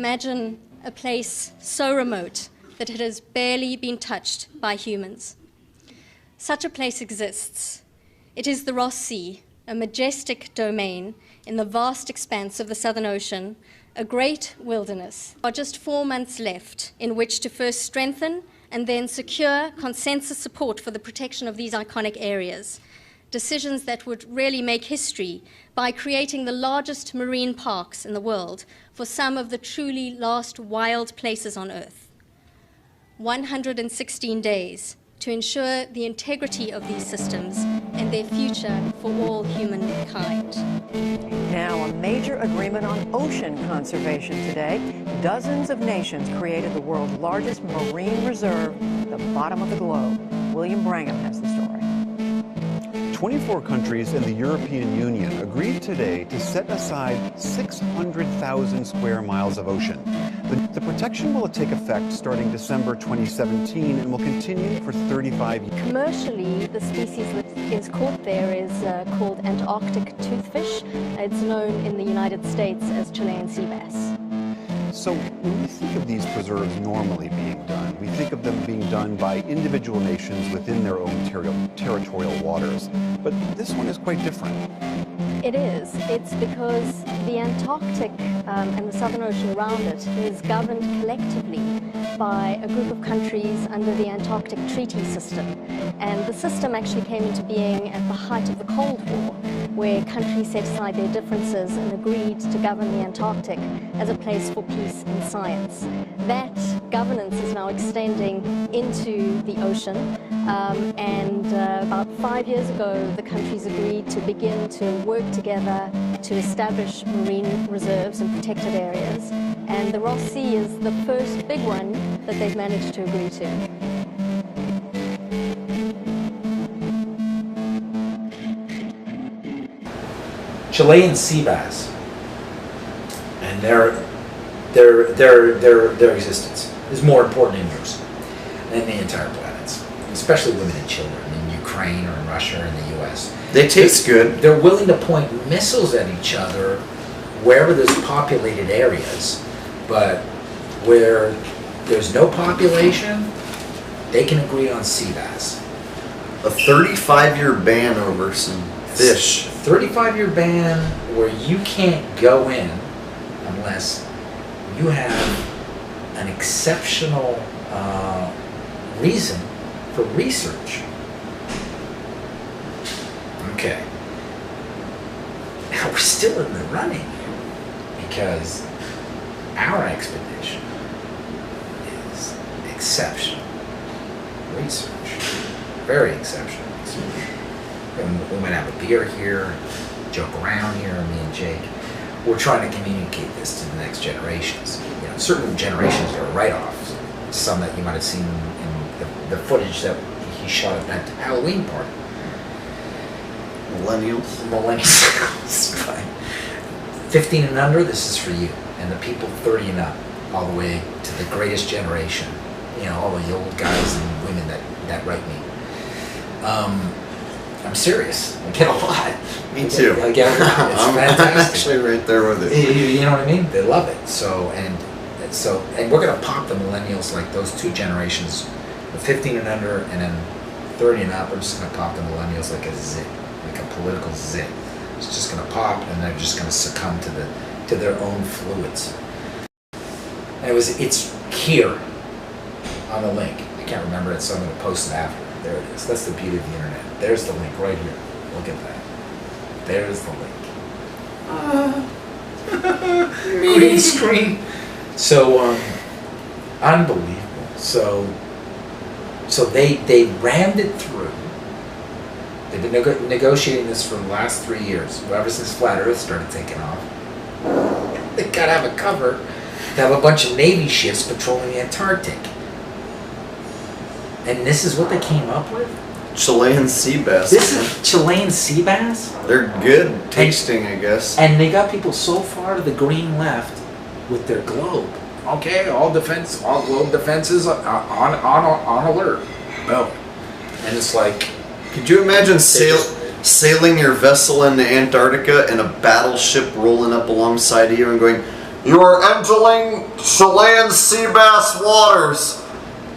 Imagine a place so remote that it has barely been touched by humans. Such a place exists. It is the Ross Sea, a majestic domain in the vast expanse of the Southern Ocean, a great wilderness. There are just 4 months left in which to first strengthen and then secure consensus support for the protection of these iconic areas. Decisions that would really make history by creating the largest marine parks in the world for some of the truly last wild places on Earth. 116 days to ensure the integrity of these systems and their future for all humankind. Now, a major agreement on ocean conservation today. Dozens of nations created the world's largest marine reserve, the bottom of the globe. William Brangham has the story. 24 countries in the European Union agreed today to set aside 600,000 square miles of ocean. The protection will take effect starting December 2017 and will continue for 35 years. Commercially, the species that is caught there is called Antarctic toothfish. It's known in the United States as Chilean sea bass. So when we think of these preserves normally being done, we think of them being done by individual nations within their own territorial waters. But this one is quite different. It is. It's because the Antarctic and the Southern Ocean around it is governed collectively by a group of countries under the Antarctic Treaty System. And the system actually came into being at the height of the Cold War, where countries set aside their differences and agreed to govern the Antarctic as a place for peace and science. That governance is now extending into the ocean, and about 5 years ago the countries agreed to begin to work together to establish marine reserves and protected areas, and the Ross Sea is the first big one that they've managed to agree to. Chilean sea bass and their existence is more important in yours than the entire planet's, especially women and children in Ukraine or in Russia or in the US. They taste good. They're willing to point missiles at each other wherever there's populated areas, but where there's no population, they can agree on sea bass. A 35-year ban over some fish. 35-year ban where you can't go in unless you have an exceptional reason for research. Okay. Now we're still in the running because our expedition is exceptional research. Very exceptional research. And we might have a beer here, joke around here, me and Jake. We're trying to communicate this to the next generations. You know, certain generations are write-offs. Some that you might have seen in the footage that he shot at that Halloween party. Millennials. 15 and under, this is for you. And the people 30 and up, all the way to the greatest generation. You know, all the old guys and women that write me. I'm serious. I get a lot. Me too. I get a lot. It's fantastic. I'm actually right there with it. You know what I mean? They love it. So we're gonna pop the millennials, like those two generations, the 15 and under, and then 30 and up. We're just gonna pop the millennials like a zit, like a political zit. It's just gonna pop, and they're just gonna succumb to their own fluids. And it's here on the link. I can't remember it, so I'm gonna post it after. There it is. That's the beauty of the internet. There's the link right here. Look at that. There's the link. Green screen. So, unbelievable. So they rammed it through. They've been negotiating this for the last 3 years, ever since Flat Earth started taking off. They gotta have a cover to have a bunch of Navy ships patrolling the Antarctic. And this is what they came up with? Chilean sea bass. This is Chilean sea bass? They're good tasting, I guess. And they got people so far to the green left with their globe. Okay, all globe defenses on alert. No. And it's like... Could you imagine sailing your vessel into Antarctica and a battleship rolling up alongside you and going, You are entering Chilean sea bass waters.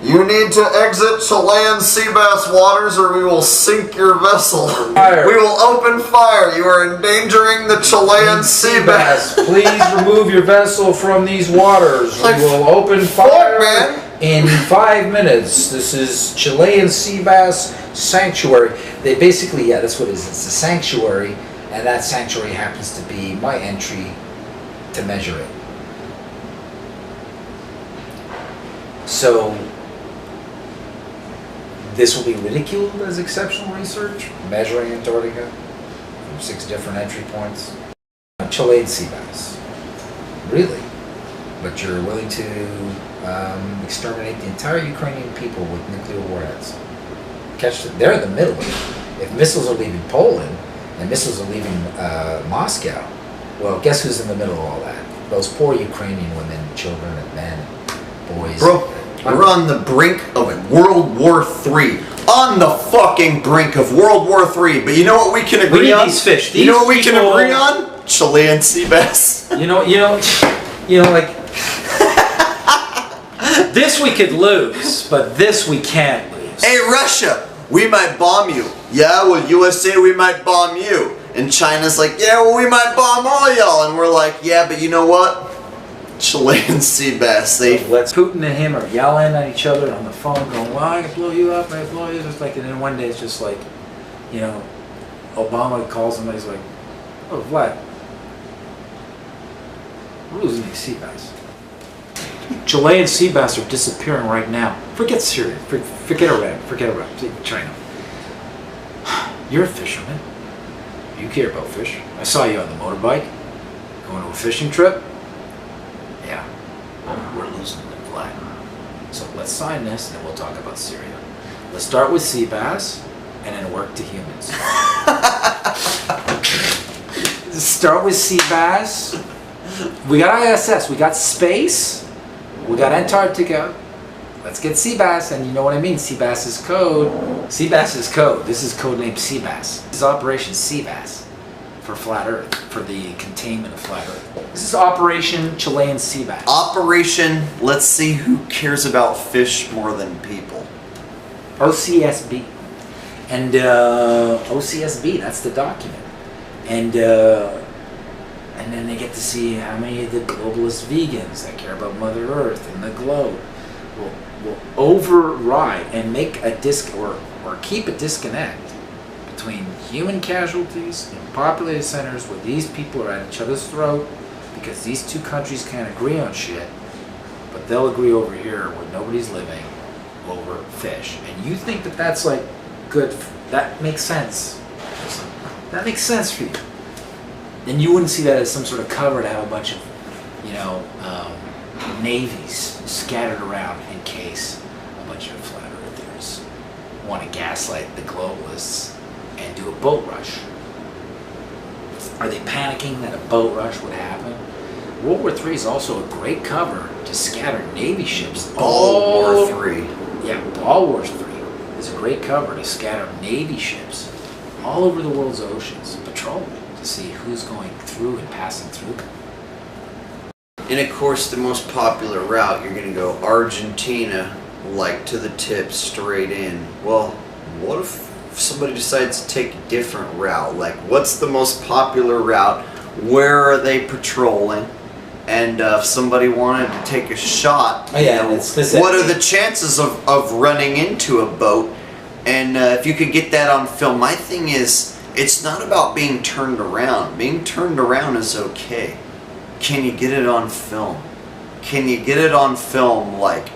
You need to exit Chilean sea bass waters or we will sink your vessel. Fire. We will open fire. You are endangering the Chilean sea bass. Please remove your vessel from these waters. Like, We will open fire man. in 5 minutes. This is Chilean sea bass sanctuary. They basically, yeah, that's what it is. It's a sanctuary, and that sanctuary happens to be my entry to measure it. So this will be ridiculed as exceptional research, measuring Antarctica from 6 different entry points. Chilean sea bass. Really? But you're willing to exterminate the entire Ukrainian people with nuclear warheads. They're in the middle of it. If missiles are leaving Poland and missiles are leaving Moscow, well, guess who's in the middle of all that? Those poor Ukrainian women, children, and men, boys. Bro, we're on the brink of World War III. On the fucking brink of World War III. But you know what we can agree We need on? these fish. You know what we These can people- agree on? Chilean sea bass. You know, like this we could lose, but this we can't lose. Hey, Russia, we might bomb you. Yeah, well, USA, we might bomb you. And China's like, yeah, well, we might bomb all y'all. And we're like, yeah, but you know what? Chilean sea bass. Putin and him are yelling at each other on the phone, going, "Well, I can blow you up, I can blow you." Just like, and then one day it's just like, you know, Obama calls him and he's like, "Oh, Vlad, we're losing these sea bass. Chilean sea bass are disappearing right now. Forget Syria. Forget Iran. Forget Iraq. China. You're a fisherman. You care about fish. I saw you on the motorbike going to a fishing trip. Yeah, we're losing them, Vlad. So let's sign this and then we'll talk about Syria. Let's start with sea bass and then work to humans. Start with sea bass. We got ISS, we got space, we got Antarctica. Let's get sea bass, and you know what I mean. Sea bass is code. Sea bass is code. This is code named Sea Bass. This is Operation Sea Bass for Flat Earth, for the containment of Flat Earth. This is Operation Chilean Sea Bass. Operation, let's see who cares about fish more than people. OCSB. And OCSB, that's the document. And then they get to see how many of the globalist vegans that care about Mother Earth and the globe will override and make a or keep a disconnect between human casualties in populated centers where these people are at each other's throat because these two countries can't agree on shit, but they'll agree over here where nobody's living over fish. And you think that that's like good, that makes sense. That makes sense for you. Then you wouldn't see that as some sort of cover to have a bunch of, navies scattered around in case a bunch of flat earthers want to gaslight the globalists and do a boat rush. Are they panicking that a boat rush would happen? World War III is also a great cover to scatter Navy ships. All War III. Yeah, all War III is a great cover to scatter Navy ships all over the world's oceans, patrolling to see who's going through and passing through them. And of course, the most popular route, you're going to go Argentina, like to the tip, straight in. Well, what if somebody decides to take a different route? Like, what's the most popular route? Where are they patrolling? And if somebody wanted to take a shot, what are the chances of running into a boat? And if you could get that on film, my thing is, it's not about being turned around. Being turned around is okay. Can you get it on film? Can you get it on film, like,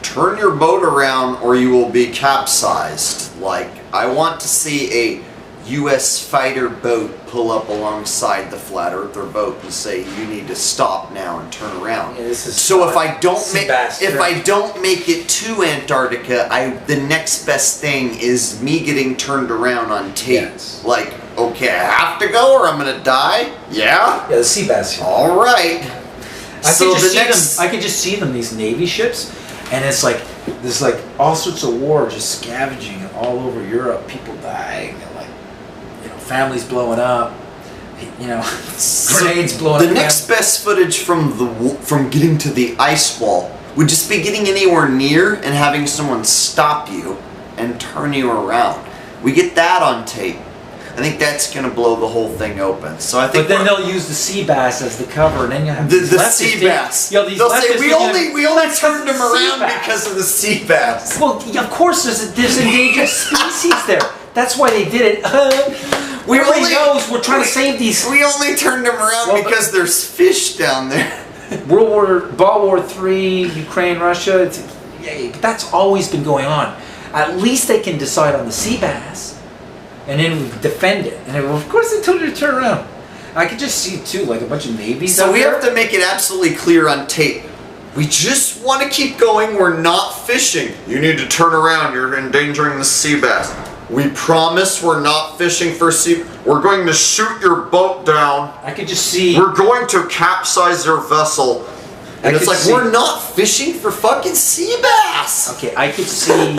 turn your boat around or you will be capsized? Like, I want to see a U.S. fighter boat pull up alongside the flat earther boat and say, you need to stop now and turn around. Yeah, this is so if I don't make it to Antarctica, the next best thing is me getting turned around on tape. Yes. Like, okay, I have to go or I'm gonna die? Yeah? Yeah, the sea bass. All right. I could just see them, these Navy ships, and it's like there's like all sorts of war just scavenging all over Europe, people dying, and like families blowing up, you know, grenades blowing up. The next best footage from getting to the ice wall would just be getting anywhere near and having someone stop you and turn you around. We get that on tape. I think that's going to blow the whole thing open. So I think. But then they'll use the sea bass as the cover, and then you'll have the sea bass. They'll say we only turned them around because of the sea bass. Well, of course, there's endangered species there. That's why they did it. Everybody knows we're trying to save these. We only turned them around because there's fish down there. World War III, Ukraine, Russia. But that's always been going on. At least they can decide on the sea bass, and then we defend it. And of course, they told you to turn around. I could just see too, like a bunch of navies. So we have to make it absolutely clear on tape. We just want to keep going. We're not fishing. You need to turn around. You're endangering the sea bass. We promise we're not fishing for sea. We're going to shoot your boat down. I could just see. We're going to capsize your vessel. And it's like, we're not fishing for fucking sea bass. Okay, I could see.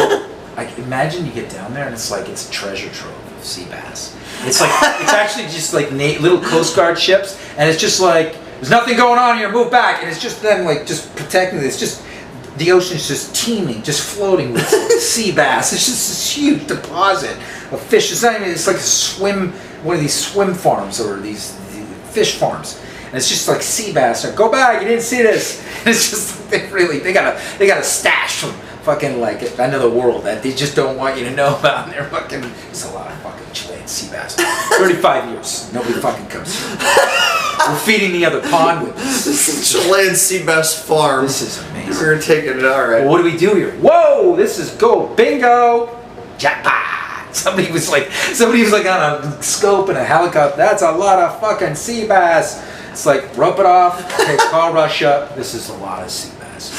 I can imagine you get down there and it's like it's a treasure trove of sea bass. It's like it's actually just like little Coast Guard ships, and it's just like there's nothing going on here. Move back, and it's just them like just protecting this. Just the ocean's just teeming, just floating with sea bass. It's just this huge deposit of fish. It's not even. It's like one of these swim farms or these fish farms. And it's just like sea bass. Like, go back, you didn't see this. And it's just they got a stash from fucking like end of the world that they just don't want you to know about. And they're fucking. There's a lot of fucking Chilean sea bass. 35 years, nobody fucking comes here. We're feeding the other pond with this. This is Chilean sea bass farm. This is amazing. We're taking it all right. Well, what do we do here? Whoa! This is go bingo, jackpot. Somebody was like on a scope and a helicopter. That's a lot of fucking sea bass. It's like rub it off. Okay, call Russia. This is a lot of sea bass.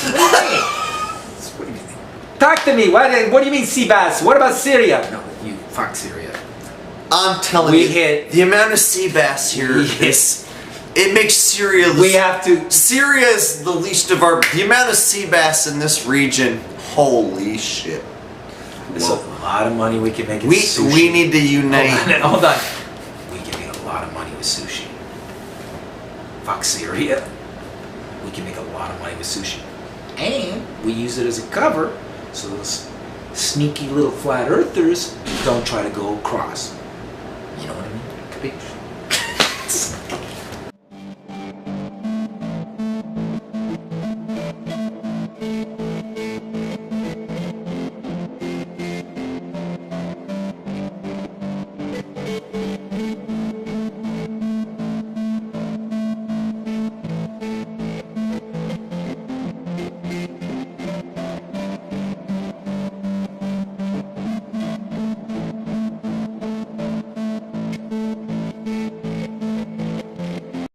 What do you think? Talk to me. What do you mean sea bass? What about Syria? No, you fuck Syria. I'm telling you, the amount of sea bass here it makes Syria. Syria is the least of our. The amount of sea bass in this region. Holy shit! There's a lot of money we can make. We need to unite. Hold on. We can make a lot of money with sushi. Fuck Syria. We can make a lot of money with sushi. And we use it as a cover so those sneaky little flat earthers don't try to go across. You know what I mean? Could be